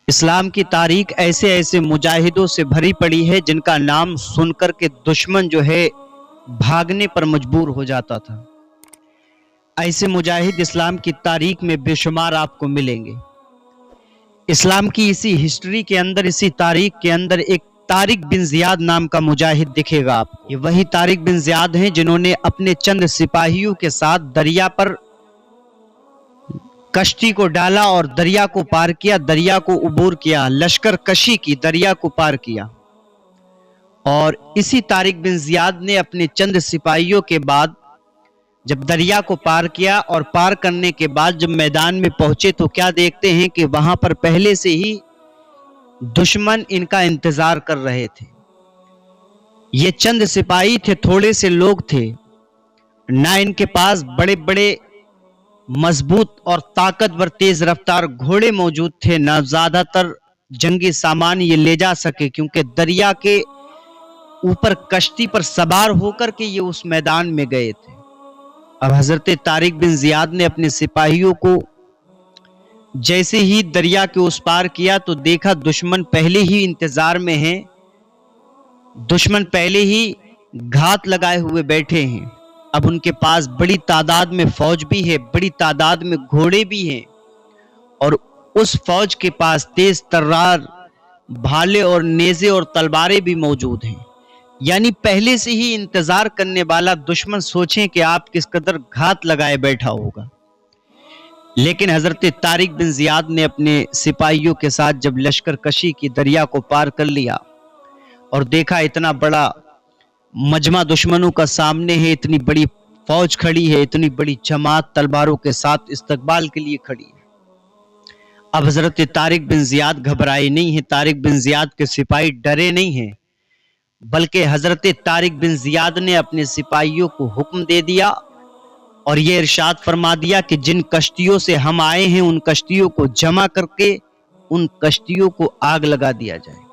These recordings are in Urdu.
اسلام کی تاریخ ایسے ایسے مجاہدوں سے بھری پڑی ہے جن کا نام سن کر کے دشمن جو ہے بھاگنے پر مجبور ہو جاتا تھا۔ ایسے مجاہد اسلام کی تاریخ میں بے شمار آپ کو ملیں گے۔ اسلام کی اسی ہسٹری کے اندر، اسی تاریخ کے اندر ایک طارق بن زیاد نام کا مجاہد دکھے گا آپ کو۔ یہ وہی طارق بن زیاد ہیں جنہوں نے اپنے چند سپاہیوں کے ساتھ دریا پر کشتی کو ڈالا اور دریا کو پار کیا، دریا کو عبور کیا، لشکر کشی کی، دریا کو پار کیا۔ اور اسی طارق بن زیاد نے اپنے چند سپاہیوں کے بعد جب دریا کو پار کیا اور پار کرنے کے بعد جب میدان میں پہنچے تو کیا دیکھتے ہیں کہ وہاں پر پہلے سے ہی دشمن ان کا انتظار کر رہے تھے۔ یہ چند سپاہی تھے، تھوڑے سے لوگ تھے، نہ ان کے پاس بڑے بڑے مضبوط اور طاقتور تیز رفتار گھوڑے موجود تھے، نہ زیادہ تر جنگی سامان یہ لے جا سکے، کیونکہ دریا کے اوپر کشتی پر سوار ہو کر کے یہ اس میدان میں گئے تھے۔ اب حضرت طارق بن زیاد نے اپنے سپاہیوں کو جیسے ہی دریا کے اس پار کیا تو دیکھا دشمن پہلے ہی انتظار میں ہیں، دشمن پہلے ہی گھات لگائے ہوئے بیٹھے ہیں۔ اب ان کے پاس بڑی تعداد میں فوج بھی ہے، بڑی تعداد میں گھوڑے بھی ہیں، اور اس فوج کے پاس تیز ترار بھالے اور نیزے اور تلواریں بھی موجود ہیں۔ یعنی پہلے سے ہی انتظار کرنے والا دشمن سوچیں کہ آپ کس قدر گھات لگائے بیٹھا ہوگا۔ لیکن حضرت طارق بن زیاد نے اپنے سپاہیوں کے ساتھ جب لشکر کشی کی دریا کو پار کر لیا اور دیکھا اتنا بڑا مجمع دشمنوں کا سامنے ہے، اتنی بڑی فوج کھڑی ہے، اتنی بڑی جماعت تلواروں کے ساتھ استقبال کے لیے کھڑی ہے۔ اب حضرت طارق بن زیاد گھبرائے نہیں ہیں، طارق بن زیاد کے سپاہی ڈرے نہیں ہیں، بلکہ حضرت طارق بن زیاد نے اپنے سپاہیوں کو حکم دے دیا اور یہ ارشاد فرما دیا کہ جن کشتیوں سے ہم آئے ہیں ان کشتیوں کو جمع کر کے ان کشتیوں کو آگ لگا دیا جائے۔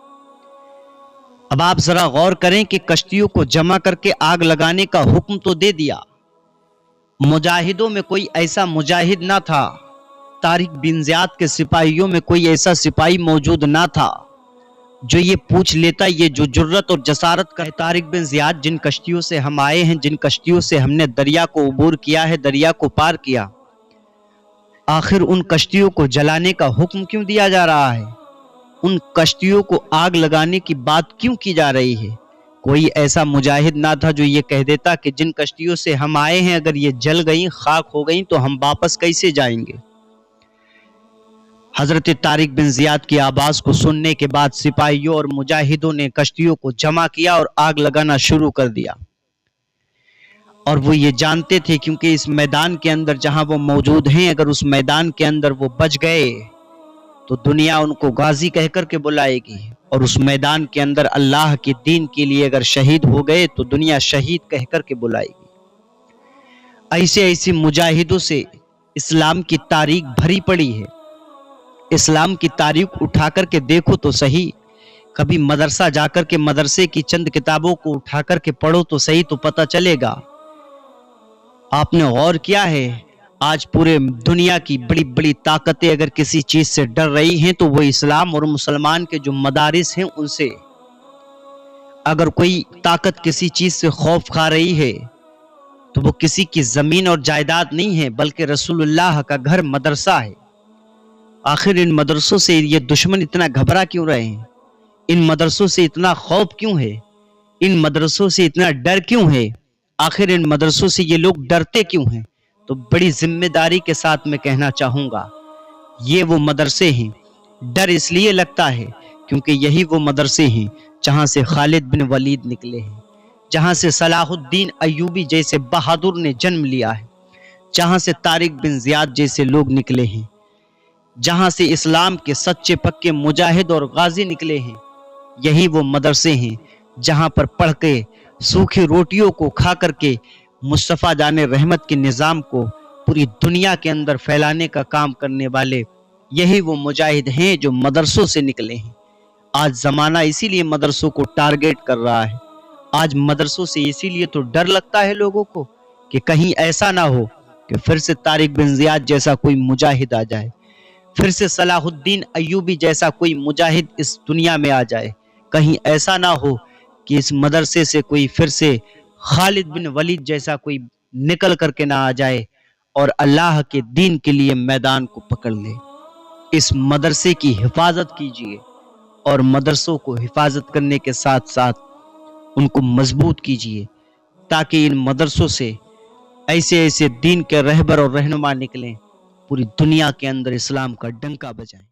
اب آپ ذرا غور کریں کہ کشتیوں کو جمع کر کے آگ لگانے کا حکم تو دے دیا، مجاہدوں میں کوئی ایسا مجاہد نہ تھا، طارق بن زیاد کے سپاہیوں میں کوئی ایسا سپاہی موجود نہ تھا جو یہ پوچھ لیتا، یہ جو جرت اور جسارت کا ہے طارق بن زیاد جن کشتیوں سے ہم آئے ہیں، جن کشتیوں سے ہم نے دریا کو عبور کیا ہے، دریا کو پار کیا، آخر ان کشتیوں کو جلانے کا حکم کیوں دیا جا رہا ہے؟ ان کشتیوں کو آگ لگانے کی بات کیوں کی جا رہی ہے؟ کوئی ایسا مجاہد نہ تھا جو یہ کہہ دیتا کہ جن کشتیوں سے ہم آئے ہیں اگر یہ جل گئیں، خاک ہو گئیں تو ہم واپس کیسے جائیں گے؟ حضرت طارق بن زیاد کی آواز کو سننے کے بعد سپاہیوں اور مجاہدوں نے کشتیوں کو جمع کیا اور آگ لگانا شروع کر دیا۔ اور وہ یہ جانتے تھے کیونکہ اس میدان کے اندر جہاں وہ موجود ہیں، اگر اس میدان کے اندر وہ بچ گئے تو دنیا ان کو غازی کہہ کر کے بلائے گی، اور اس میدان کے اندر اللہ کے دین کے لیے اگر شہید ہو گئے تو دنیا شہید کہہ کر کے بلائے گی۔ ایسے ایسے مجاہدوں سے اسلام کی تاریخ بھری پڑی ہے۔ اسلام کی تاریخ اٹھا کر کے دیکھو تو صحیح، کبھی مدرسہ جا کر کے مدرسے کی چند کتابوں کو اٹھا کر کے پڑھو تو صحیح، تو پتہ چلے گا۔ آپ نے غور کیا ہے آج پورے دنیا کی بڑی بڑی طاقتیں اگر کسی چیز سے ڈر رہی ہیں تو وہ اسلام اور مسلمان کے جو مدارس ہیں ان سے۔ اگر کوئی طاقت کسی چیز سے خوف کھا رہی ہے تو وہ کسی کی زمین اور جائیداد نہیں ہے، بلکہ رسول اللہ کا گھر مدرسہ ہے۔ آخر ان مدرسوں سے یہ دشمن اتنا گھبرا کیوں رہے ہیں؟ ان مدرسوں سے اتنا خوف کیوں ہے؟ ان مدرسوں سے اتنا ڈر کیوں ہے؟ آخر ان مدرسوں سے یہ لوگ ڈرتے کیوں ہیں؟ تو بڑی ذمہ داری کے ساتھ میں کہنا چاہوں گا، یہ وہ مدرسے ہیں۔ ڈر اس لیے لگتا ہے کیونکہ یہی وہ مدرسے ہیں جہاں سے خالد بن ولید نکلے ہیں، جہاں سے صلاح الدین ایوبی جیسے بہادر نے جنم لیا ہے، جہاں سے طارق بن زیاد جیسے لوگ نکلے ہیں، جہاں سے اسلام کے سچے پکے مجاہد اور غازی نکلے ہیں۔ یہی وہ مدرسے ہیں جہاں پر پڑھ کے سوکھی روٹیوں کو کھا کر کے مصطفیٰ جان رحمت کے نظام کو پوری دنیا کے اندر پھیلانے کا کام کرنے والے یہی وہ مجاہد ہیں جو مدرسوں سے نکلے ہیں۔ آج زمانہ اسی لیے مدرسوں کو ٹارگیٹ کر رہا ہے، آج مدرسوں سے اسی لیے تو ڈر لگتا ہے لوگوں کو کہ کہیں ایسا نہ ہو کہ پھر سے طارق بن زیاد جیسا کوئی مجاہد آ جائے، پھر سے صلاح الدین ایوبی جیسا کوئی مجاہد اس دنیا میں آ جائے. کہیں ایسا نہ ہو کہ اس مدرسے سے کوئی پھر سے خالد بن ولید جیسا کوئی نکل کر کے نہ آ جائے اور اللہ کے دین کے لیے میدان کو پکڑ لے. اس مدرسے کی حفاظت کیجیے اور مدرسوں کو حفاظت کرنے کے ساتھ ساتھ ان کو مضبوط کیجیے تاکہ ان مدرسوں سے ایسے ایسے دین کے رہبر اور رہنما نکلیں، پوری دنیا کے اندر اسلام کا ڈنکا بجائیں.